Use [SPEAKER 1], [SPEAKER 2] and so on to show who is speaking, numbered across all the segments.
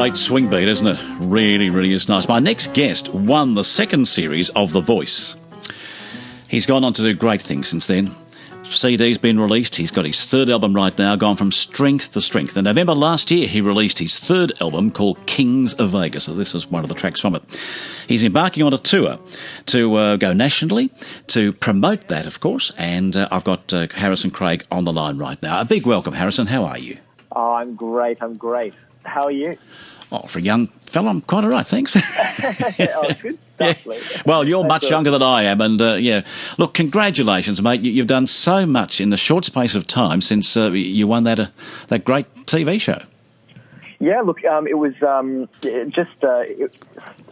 [SPEAKER 1] great swing beat, isn't it? Really, really is nice. My next guest won the second series of The Voice. He's gone on to do great things since then. CD's been released. He's got his third album right now, gone from strength to strength. In November last year, he released his third album called Kings of Vegas. So this is one of the tracks from it. He's embarking on a tour to go nationally, to promote that, of course. And I've got Harrison Craig on the line right now. A big welcome, Harrison. How are you?
[SPEAKER 2] Oh, I'm great. How are you?
[SPEAKER 1] Oh, for a young fella, I'm quite all right, thanks.
[SPEAKER 2] Oh, good stuff, Leigh.
[SPEAKER 1] Well, you're much younger than I am, and look, congratulations, mate. You've done so much in the short space of time since you won that great TV show.
[SPEAKER 2] Yeah, look, it was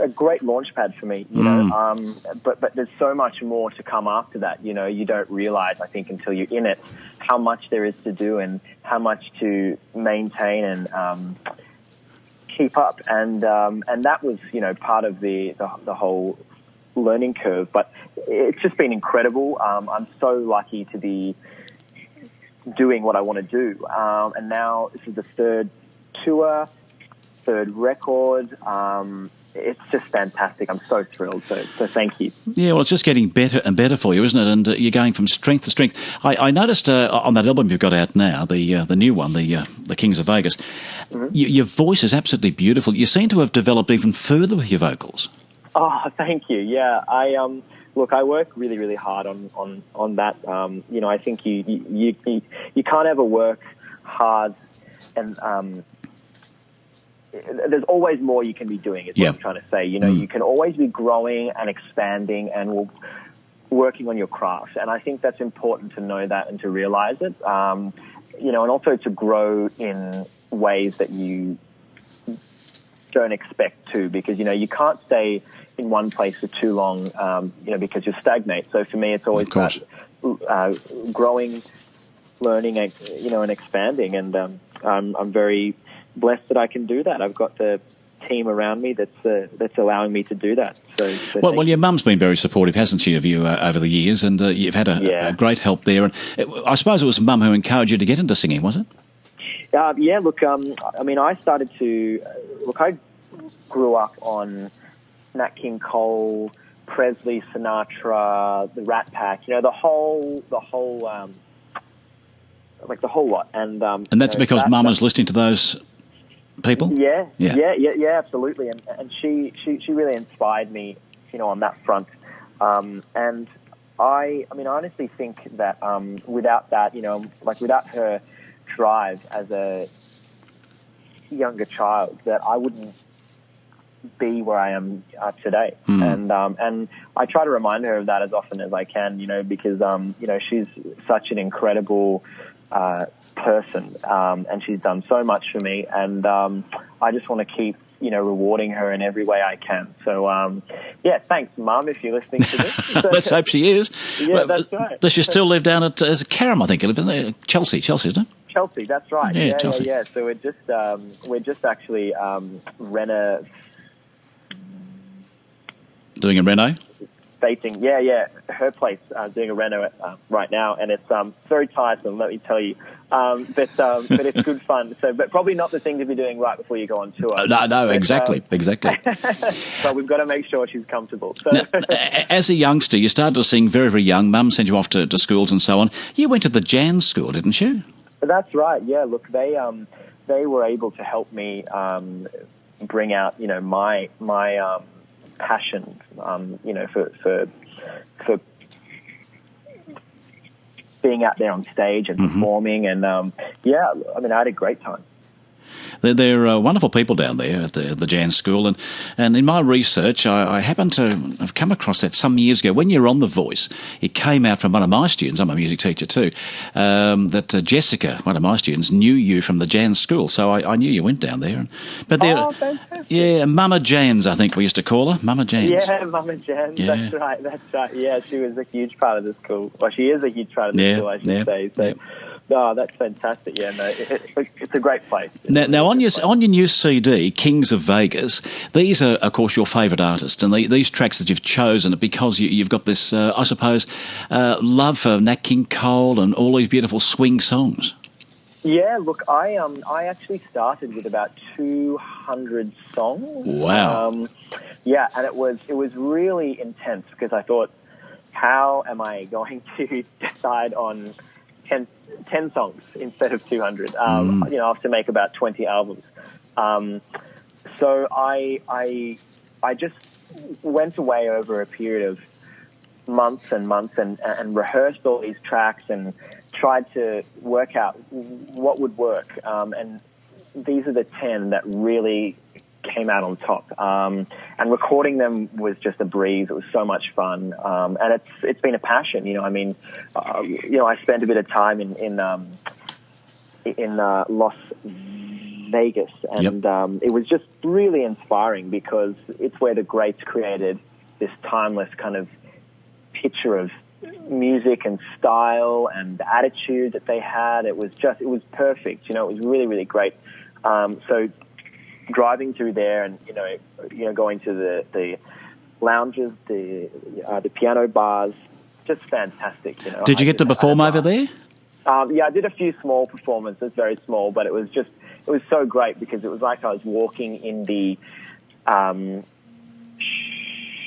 [SPEAKER 2] a great launch pad for me, you know. But there's so much more to come after that. You know, you don't realise, I think, until you're in it, how much there is to do and how much to maintain and keep up, and that was, you know, part of the whole learning curve. But it's just been incredible. I'm so lucky to be doing what I want to do, and now this is the third tour, third record. It's just fantastic. I'm so thrilled. So thank you. Yeah,
[SPEAKER 1] well, it's just getting better and better for you, isn't it? And you're going from strength to strength. I noticed on that album you've got out now, the new one, the Kings of Vegas, your voice is absolutely beautiful. You seem to have developed even further with your vocals.
[SPEAKER 2] Oh, thank you. Yeah, look, I work really, really hard on that. You know, I think you can't ever work hard and there's always more you can be doing, is what I'm trying to say. You know, you can always be growing and expanding and working on your craft. And I think that's important to know that and to realize it. You know, and also to grow in ways that you don't expect to, because, you know, you can't stay in one place for too long, you know, because you stagnate. So for me, it's always about growing, learning, you know, and expanding. And I'm very blessed that I can do that. I've got the team around me that's allowing me to do that. So
[SPEAKER 1] well, your mum's been very supportive, hasn't she, of you over the years, and you've had a great help there. And I suppose it was mum who encouraged you to get into singing, was it?
[SPEAKER 2] Yeah. Look, I mean, I started to I grew up on Nat King Cole, Presley, Sinatra, the Rat Pack. You know, the whole lot. And
[SPEAKER 1] that's because Mum was listening to those people?
[SPEAKER 2] Yeah, absolutely. And she really inspired me, you know, on that front. And I honestly think that without that, you know, like without her drive as a younger child, that I wouldn't be where I am today. And I try to remind her of that as often as I can, you know, because, you know, she's such an incredible person, and she's done so much for me, and I just want to keep, you know, rewarding her in every way I can. So, thanks, Mum, if you're listening to this.
[SPEAKER 1] Let's hope she is.
[SPEAKER 2] Yeah, that's right.
[SPEAKER 1] Does she still live down at Carrum, I think, Chelsea, isn't it?
[SPEAKER 2] Chelsea, that's right. Yeah,
[SPEAKER 1] Chelsea.
[SPEAKER 2] Yeah. So we're just actually
[SPEAKER 1] doing a reno?
[SPEAKER 2] Facing, her place, doing a reno right now, and it's very tiresome, let me tell you. But it's good fun. So, but probably not the thing to be doing right before you go on tour.
[SPEAKER 1] No, but, exactly.
[SPEAKER 2] But we've got to make sure she's comfortable. So.
[SPEAKER 1] Now, as a youngster, you started to sing very, very young. Mum sent you off to schools and so on. You went to the Jan school, didn't you?
[SPEAKER 2] That's right. Yeah. Look, they were able to help me bring out, you know, my passion, you know, for being out there on stage and performing, and I mean, I had a great time.
[SPEAKER 1] They're wonderful people down there at the Jan School, and in my research, I happened to have come across that some years ago. When you're on The Voice, it came out from one of my students, I'm a music teacher too, that Jessica, one of my students, knew you from the Jan School, so I knew you went down there.
[SPEAKER 2] Fantastic.
[SPEAKER 1] Yeah, Mama Jans, I think we used to call her, Mama Jans.
[SPEAKER 2] Yeah, Mama Jans, yeah. That's right. Yeah, she was a huge part of the school. Well, she is a huge part of the school, I should say. So. Oh, that's fantastic. Yeah, no, it's a great place.
[SPEAKER 1] Now on your new CD, Kings of Vegas, these are, of course, your favourite artists, and these tracks that you've chosen are because you've got this, I suppose, love for Nat King Cole and all these beautiful swing songs.
[SPEAKER 2] Yeah, look, I actually started with about 200 songs.
[SPEAKER 1] Wow.
[SPEAKER 2] Yeah, and it was really intense because I thought, how am I going to decide on 10 songs instead of 200? You know, I have to make about 20 albums. So I just went away over a period of months and months and rehearsed all these tracks and tried to work out what would work. And these are the 10 that really came out on top. And recording them was just a breeze. It was so much fun. And it's been a passion, you know. I mean, you know, I spent a bit of time in Las Vegas, and it was just really inspiring because it's where the greats created this timeless kind of picture of music and style and the attitude that they had. It was perfect. You know, it was really, really great. So driving through there and, you know, going to the lounges, the piano bars, just fantastic. You know,
[SPEAKER 1] Did you get to perform over there?
[SPEAKER 2] Yeah, I did a few small performances, very small, but it was so great because it was like I was walking in the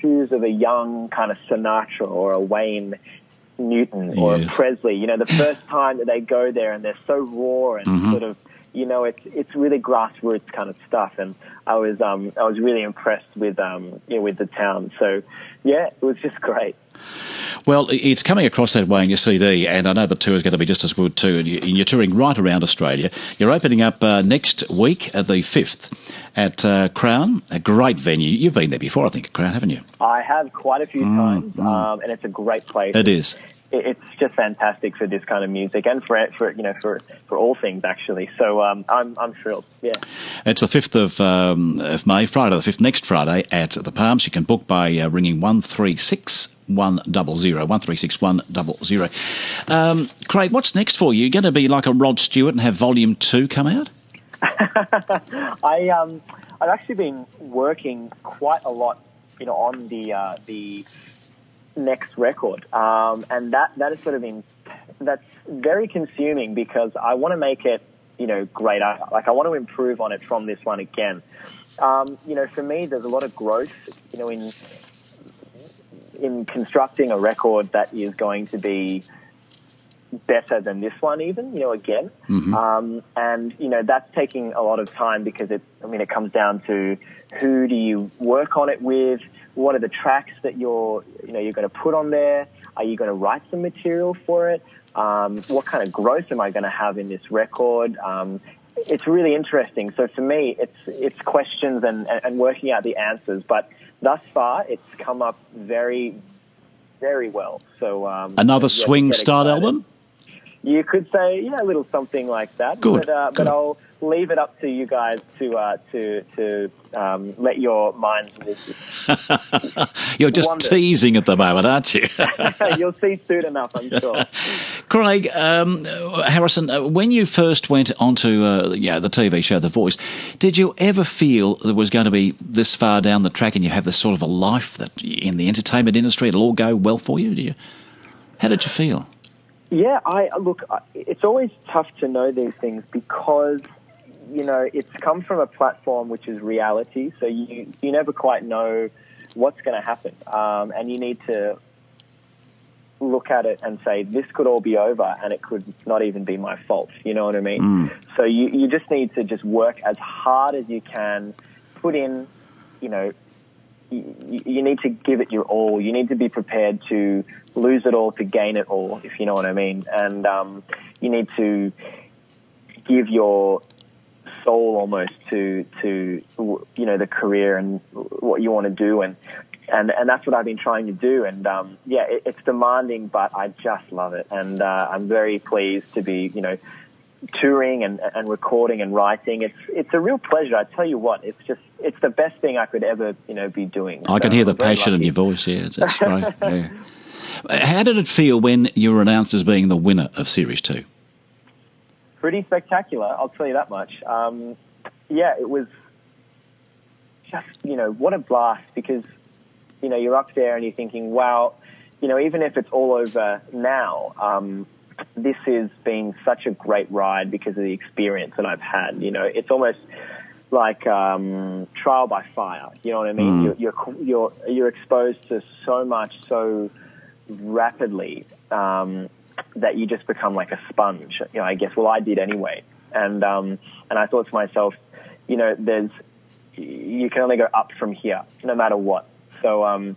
[SPEAKER 2] shoes of a young kind of Sinatra or a Wayne Newton or a Presley. You know, the first time that they go there and they're so raw and sort of, you know, it's really grassroots kind of stuff. And I was really impressed with with the town. So yeah, it was just great.
[SPEAKER 1] Well, it's coming across that way in your CD, and I know the tour is going to be just as good too. And you're touring right around Australia. You're opening up next week, the 5th, at Crown, a great venue. You've been there before, I think, at Crown, haven't you?
[SPEAKER 2] I have quite a few times, and it's a great place.
[SPEAKER 1] It is.
[SPEAKER 2] It's just fantastic for this kind of music and for you know for all things actually. So I'm thrilled. Yeah.
[SPEAKER 1] It's the 5th of May, Friday the 5th, next Friday at the Palms. You can book by ringing 136 100 136 100. Craig, what's next for you? You're going to be like a Rod Stewart and have Volume 2 come out?
[SPEAKER 2] I've actually been working quite a lot, you know, on the next record, and that has sort of been, that's very consuming because I want to make it, you know, great. I want to improve on it from this one again. You know, for me, there's a lot of growth, you know, in constructing a record that is going to be better than this one even, you know, again. And, you know, that's taking a lot of time because it comes down to who do you work on it with? What are the tracks that you're going to put on there? Are you going to write some material for it? What kind of growth am I going to have in this record? It's really interesting. So for me, it's questions and working out the answers. But thus far, it's come up very, very well. So
[SPEAKER 1] another swing-style album?
[SPEAKER 2] You could say, yeah, a little something like that.
[SPEAKER 1] Good.
[SPEAKER 2] But I'll leave it up to you guys to let your minds wander.
[SPEAKER 1] You're just teasing at the moment, aren't you?
[SPEAKER 2] You'll see soon enough, I'm sure.
[SPEAKER 1] Craig, Harrison, when you first went onto the TV show The Voice, did you ever feel there was going to be this far down the track and you have this sort of a life that in the entertainment industry it'll all go well for you? How did you feel?
[SPEAKER 2] Yeah, it's always tough to know these things because, you know, it's come from a platform which is reality, so you never quite know what's going to happen. And you need to look at it and say, this could all be over and it could not even be my fault, you know what I mean? So you just need to just work as hard as you can, put in, you know, you need to give it your all. You need to be prepared to lose it all to gain it all, if you know what I mean. And you need to give your soul almost to you know, the career and what you want to do, and that's what I've been trying to do. And it's demanding, but I just love it, and I'm very pleased to be, you know, touring and recording and writing. It's a real pleasure. I tell you what, it's the best thing I could ever, you know, be doing.
[SPEAKER 1] I can hear the passion in your voice. Yeah, that's great. Yeah. How did it feel when you were announced as being the winner of Series 2?
[SPEAKER 2] Pretty spectacular, I'll tell you that much. It was just, you know, what a blast, because, you know, you're up there and you're thinking, wow, you know, even if it's all over now, this has been such a great ride because of the experience that I've had. You know, it's almost like trial by fire. You know what I mean? You're exposed to so much so rapidly that you just become like a sponge. You know, I guess. Well, I did anyway. And I thought to myself, you know, you can only go up from here, no matter what. So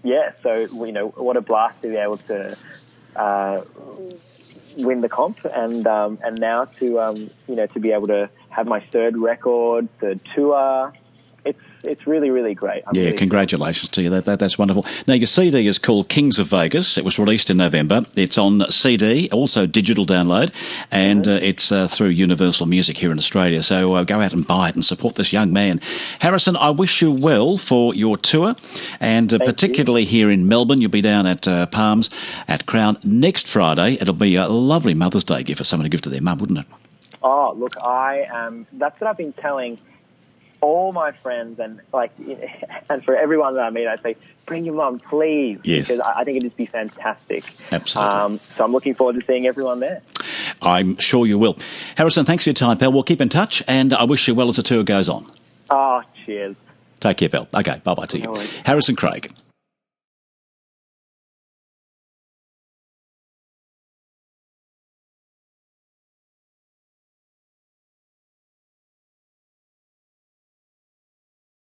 [SPEAKER 2] you know, what a blast to be able to win the comp, and now to you know, to be able to have my third record, third tour. It's really, really great.
[SPEAKER 1] Congratulations to you. That's wonderful. Now, your CD is called Kings of Vegas. It was released in November. It's on CD, also digital download, and it's through Universal Music here in Australia. So go out and buy it and support this young man. Harrison, I wish you well for your tour, and particularly here in Melbourne. You'll be down at Palms at Crown next Friday. It'll be a lovely Mother's Day gift for someone to give to their mum, wouldn't it?
[SPEAKER 2] Oh, look, that's what I've been telling all my friends, and and for everyone that I meet, I say, bring your mum, please.
[SPEAKER 1] Yes.
[SPEAKER 2] Because I think it'd just be fantastic.
[SPEAKER 1] Absolutely.
[SPEAKER 2] So I'm looking forward to seeing everyone there.
[SPEAKER 1] I'm sure you will. Harrison, thanks for your time, pal. We'll keep in touch, and I wish you well as the tour goes on.
[SPEAKER 2] Oh, cheers.
[SPEAKER 1] Take care, pal. Okay, bye-bye to you.
[SPEAKER 2] No worries.
[SPEAKER 1] Harrison Craig.